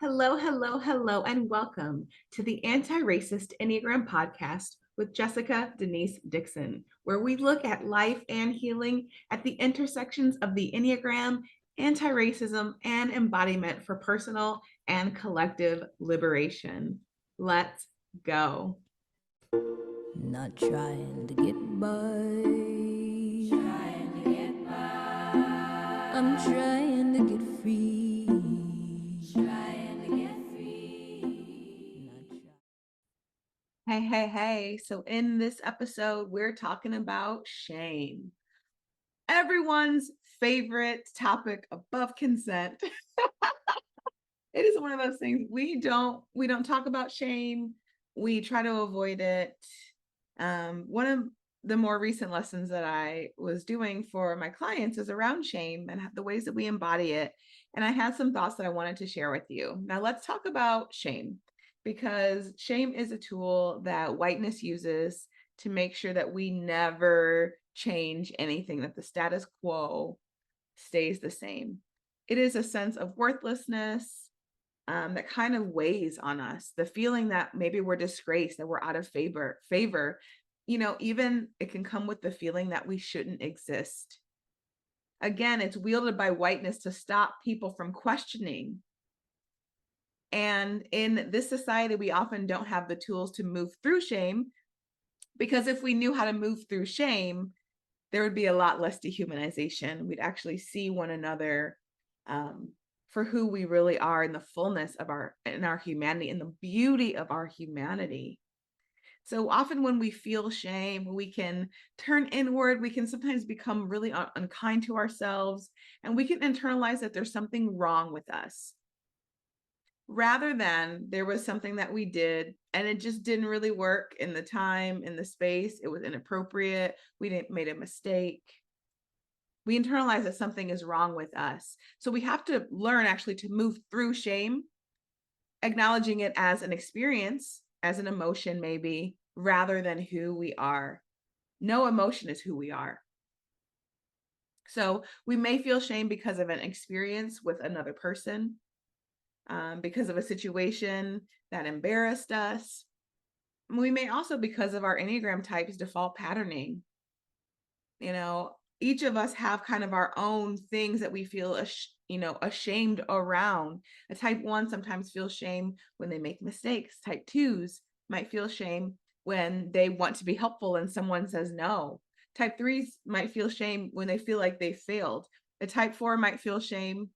Hello, hello, hello, and welcome to the Anti-Racist Enneagram Podcast with Jessica Denise Dixon, where we look at life and healing at the intersections of the Enneagram, anti-racism, and embodiment for personal and collective liberation. Let's go. Not trying to get by. Trying to get by. I'm trying to get free. Trying to get free. Not Hey, hey, hey. So, in this episode, we're talking about shame. Everyone's favorite topic above consent. It is one of those things we don't talk about shame. We try to avoid it. One of the more recent lessons that I was doing for my clients is around shame and the ways that we embody it. And I had some thoughts that I wanted to share with you. Now let's talk about shame, because shame is a tool that whiteness uses to make sure that we never change anything, that the status quo stays the same. It is a sense of worthlessness, that kind of weighs on us. The feeling that maybe we're disgraced, that we're out of favor. Even it can come with the feeling that we shouldn't exist. Again, it's wielded by whiteness to stop people from questioning. And in this society, we often don't have the tools to move through shame, because if we knew how to move through shame, there would be a lot less dehumanization. We'd actually see one another for who we really are, in the fullness of our humanity, and the beauty of our humanity. So often when we feel shame, we can turn inward. We can sometimes become really unkind to ourselves, and we can internalize that there's something wrong with us, rather than there was something that we did and it just didn't really work in the time, in the space. It was inappropriate. We didn't made a mistake. We internalize that something is wrong with us. So we have to learn actually to move through shame, acknowledging it as an experience, as an emotion maybe, rather than who we are. No emotion is who we are. So we may feel shame because of an experience with another person, because of a situation that embarrassed us. We may also because of our Enneagram type's default patterning. Each of us have kind of our own things that we feel ashamed around. A type 1 sometimes feels shame when they make mistakes. Type 2s might feel shame when they want to be helpful and someone says no. Type 3s might feel shame when they feel like they failed. A type 4 might feel shame,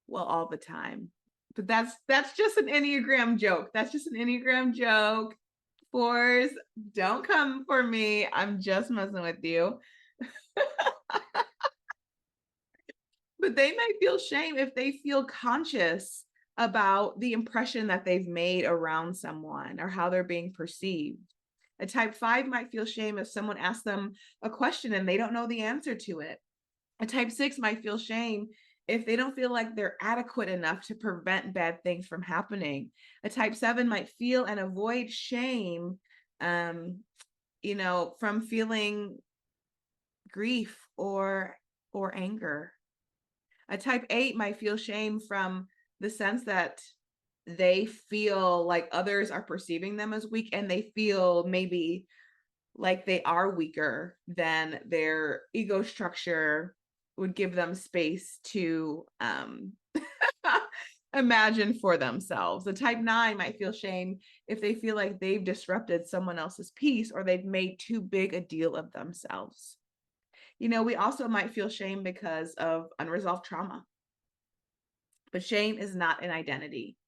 well, all the time. But that's just an Enneagram joke. That's just an Enneagram joke. 4s, don't come for me. I'm just messing with you. But they may feel shame if they feel conscious about the impression that they've made around someone or how they're being perceived. A type 5 might feel shame if someone asks them a question and they don't know the answer to it. A type 6 might feel shame if they don't feel like they're adequate enough to prevent bad things from happening. A type 7 might feel and avoid shame, from feeling grief or anger. A type 8 might feel shame from the sense that they feel like others are perceiving them as weak, and they feel maybe like they are weaker than their ego structure would give them space to imagine for themselves. A type 9 might feel shame if they feel like they've disrupted someone else's peace, or they've made too big a deal of themselves. We also might feel shame because of unresolved trauma. But shame is not an identity.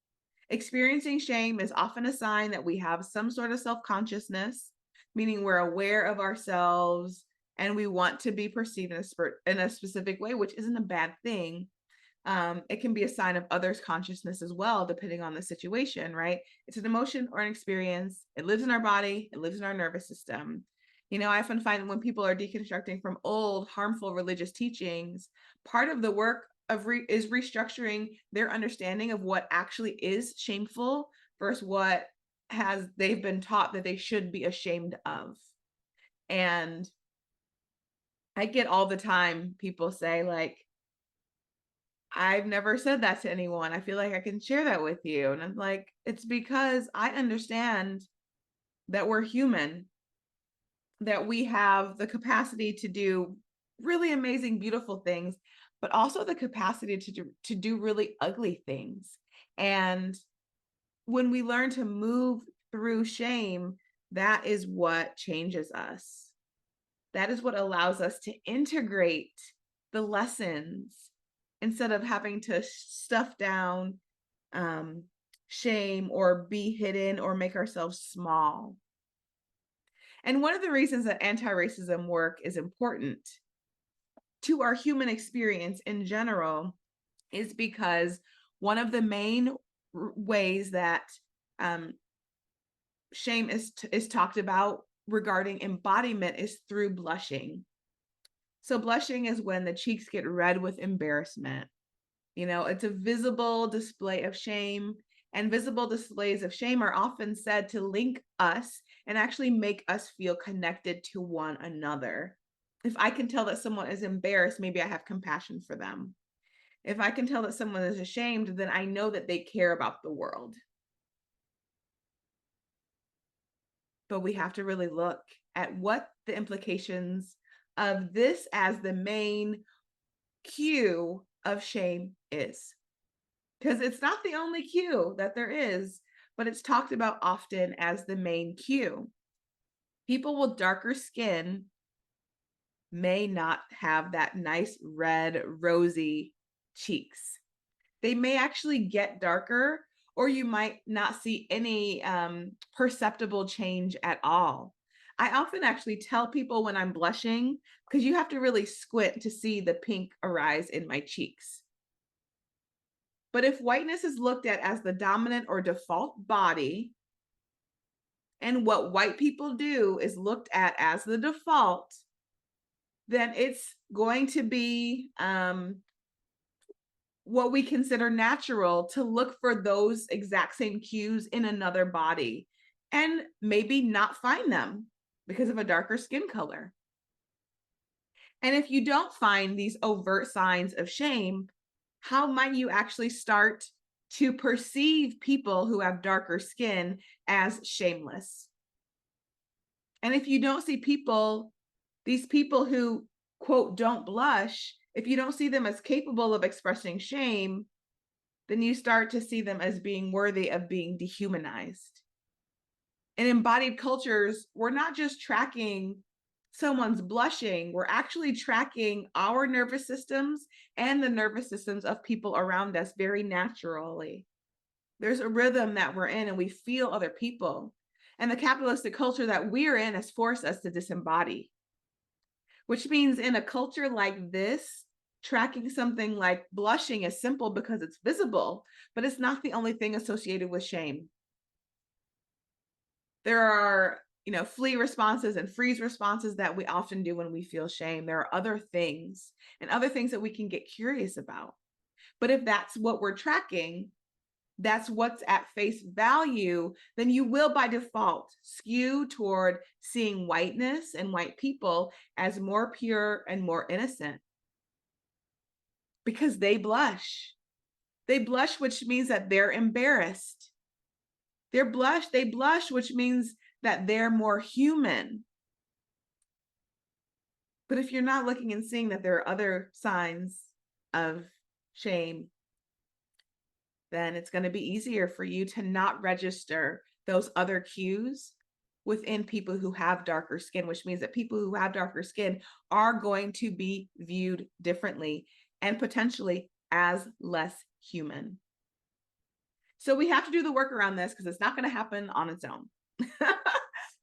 Experiencing shame is often a sign that we have some sort of self-consciousness, meaning we're aware of ourselves and we want to be perceived in a specific way, which isn't a bad thing. It can be a sign of others' consciousness as well, depending on the situation, right? It's an emotion or an experience. It lives in our body. It lives in our nervous system. I often find when people are deconstructing from old harmful religious teachings, part of the work is restructuring their understanding of what actually is shameful versus what they've been taught that they should be ashamed of. And I get all the time people say, like, I've never said that to anyone. I feel like I can share that with you. And I'm like, it's because I understand that we're human, that we have the capacity to do really amazing, beautiful things, but also the capacity to do really ugly things. And when we learn to move through shame, that is what changes us. That is what allows us to integrate the lessons instead of having to stuff down um, shame or be hidden or make ourselves small. And one of the reasons that anti racism work is important to our human experience in general is because one of the main ways that um, shame is talked about regarding embodiment is through blushing. So blushing is when the cheeks get red with embarrassment. You know, it's a visible display of shame, and visible displays of shame are often said to link us and actually make us feel connected to one another. If I can tell that someone is embarrassed, maybe I have compassion for them. If I can tell that someone is ashamed, then I know that they care about the world. But we have to really look at what the implications of this as the main cue of shame is. Because it's not the only cue that there is, but it's talked about often as the main cue. People with darker skin may not have that nice red, rosy cheeks. They may actually get darker, or you might not see any perceptible change at all. I often actually tell people when I'm blushing, because you have to really squint to see the pink arise in my cheeks. But if whiteness is looked at as the dominant or default body, and what white people do is looked at as the default, then it's going to be what we consider natural to look for those exact same cues in another body and maybe not find them because of a darker skin color. And if you don't find these overt signs of shame, how might you actually start to perceive people who have darker skin as shameless? And if you don't see people, these people who, quote, don't blush, if you don't see them as capable of expressing shame, then you start to see them as being worthy of being dehumanized. In embodied cultures, we're not just tracking someone's blushing, we're actually tracking our nervous systems and the nervous systems of people around us very naturally. There's a rhythm that we're in and we feel other people. And the capitalistic culture that we're in has forced us to disembody, which means in a culture like this, tracking something like blushing is simple because it's visible, but it's not the only thing associated with shame. There are, flee responses and freeze responses that we often do when we feel shame. There are other things and other things that we can get curious about. But if that's what we're tracking, that's what's at face value, then you will by default skew toward seeing whiteness and white people as more pure and more innocent because they blush. They blush, which means that they're embarrassed. They blush, which means that they're more human. But if you're not looking and seeing that there are other signs of shame, then it's going to be easier for you to not register those other cues within people who have darker skin, which means that people who have darker skin are going to be viewed differently and potentially as less human. So we have to do the work around this because it's not going to happen on its own.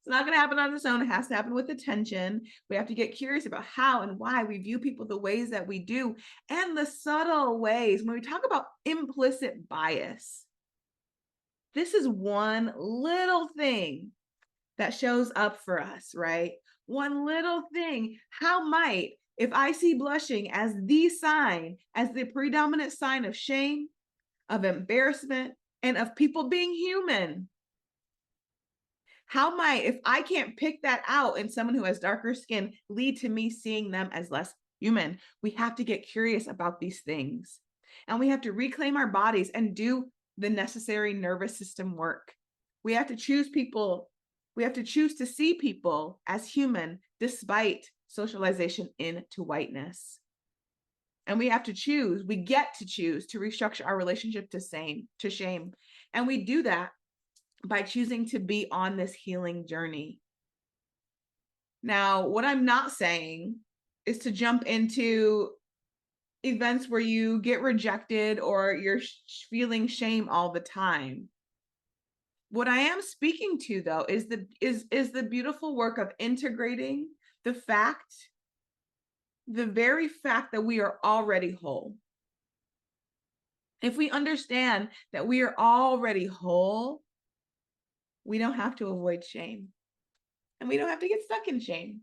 It's not going to happen on its own. It has to happen with attention. We have to get curious about how and why we view people the ways that we do and the subtle ways. When we talk about implicit bias, this is one little thing that shows up for us, right? One little thing. How might, if I see blushing as the sign, as the predominant sign of shame, of embarrassment, and of people being human, how might, if I can't pick that out in someone who has darker skin, lead to me seeing them as less human? We have to get curious about these things. And we have to reclaim our bodies and do the necessary nervous system work. We have to choose people. We have to choose to see people as human despite socialization into whiteness. And we have to choose, we get to choose to restructure our relationship to shame. And we do that by choosing to be on this healing journey. Now, what I'm not saying is to jump into events where you get rejected or you're feeling shame all the time. What I am speaking to, though, is the beautiful work of integrating the very fact that we are already whole. If we understand that we are already whole, we don't have to avoid shame, and we don't have to get stuck in shame.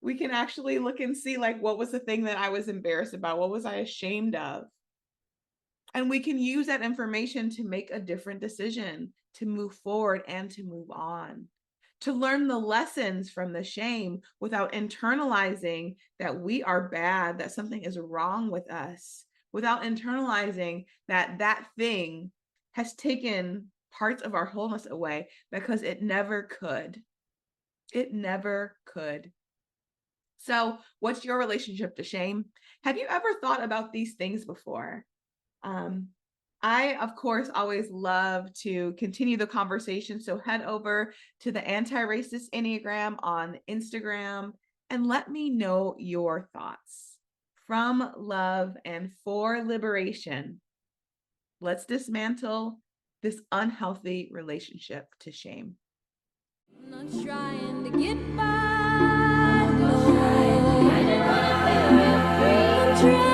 We can actually look and see, like, what was the thing that I was embarrassed about? What was I ashamed of? And we can use that information to make a different decision, to move forward and to move on, to learn the lessons from the shame without internalizing that we are bad, that something is wrong with us, without internalizing that that thing has taken parts of our wholeness away, because it never could. It never could. So, what's your relationship to shame? Have you ever thought about these things before? I, of course, always love to continue the conversation. So head over to the Anti-Racist Enneagram on Instagram and let me know your thoughts. From love and for liberation, let's dismantle this unhealthy relationship to shame. I'm not trying to get by. I'm trying